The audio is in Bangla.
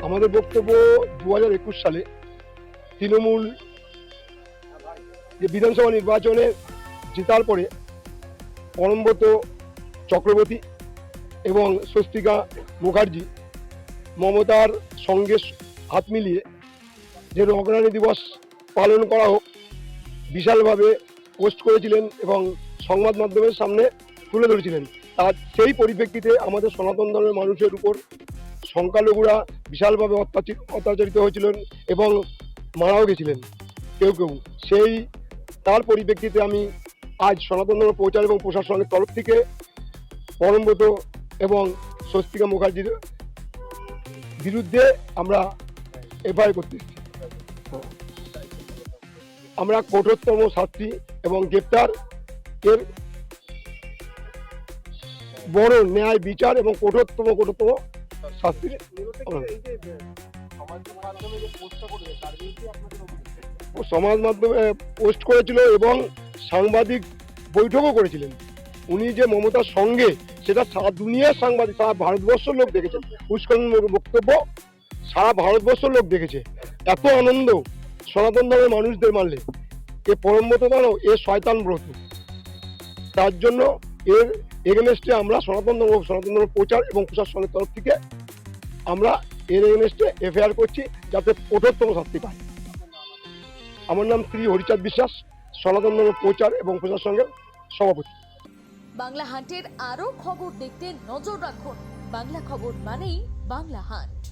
আমাদের বক্তব্য 2021 সালে তৃণমূল যে বিধানসভা নির্বাচনে জেতার পরে পরমব্রত চক্রবর্তী এবং স্বস্তিকা মুখার্জি মমতার সঙ্গে হাত মিলিয়ে যে অগ্রণী দিবস পালন করা হোক বিশালভাবে পোস্ট করেছিলেন এবং সংবাদ মাধ্যমের সামনে তুলে ধরেছিলেন। তার সেই পরিপ্রেক্ষিতে আমাদের সনাতন ধর্মের মানুষের উপর সংখ্যালঘুরা বিশালভাবে অত্যাচারিত হয়েছিলেন এবং মারাও গেছিলেন কেউ কেউ। সেই তার পরিপ্রেক্ষিতে আমি আজ সনাতন ধর্ম প্রচার এবং প্রসার সংঘের তরফ থেকে পরমব্রত এবং স্বস্তিকা মুখার্জির বিরুদ্ধে আমরা এফআইআর করতে এসেছি। আমরা কঠোরতম শাস্তি এবং গ্রেপ্তার এর বড় ন্যায় বিচার এবং কঠোরতম শাস্তির সমাজ মাধ্যমে পোস্ট করেছিল এবং সাংবাদিক বৈঠকও করেছিলেন। উনি যে মমতার সঙ্গে, সেটা সারা দুনিয়ার সাংবাদিক, সারা ভারতবর্ষের লোক দেখেছেন। পুষ্করের বক্তব্য সারা ভারতবর্ষের লোক দেখেছে। এত আনন্দ সনাতন ধর্মের মানুষদের মানলে এ পরমব্রত মানো, এ শয়তান ব্রত। তার জন্য এর এগেনস্টে আমরা সনাতন ধর্ম প্রচার এবং প্রসার সংঘের তরফ থেকে আমরা এর এগেনস্টে এফআইআর করছি, যাতে কঠোরতম শাস্তি পায়। আমার নাম শ্রী হরিচাঁদ বিশ্বাস, সনাতন ধর্ম প্রচার এবং প্রসার সংঘের সভাপতি। বাংলা হান্টের আরো খবর দেখতে নজর রাখুন। বাংলা খবর মানেই বাংলা হান্ট।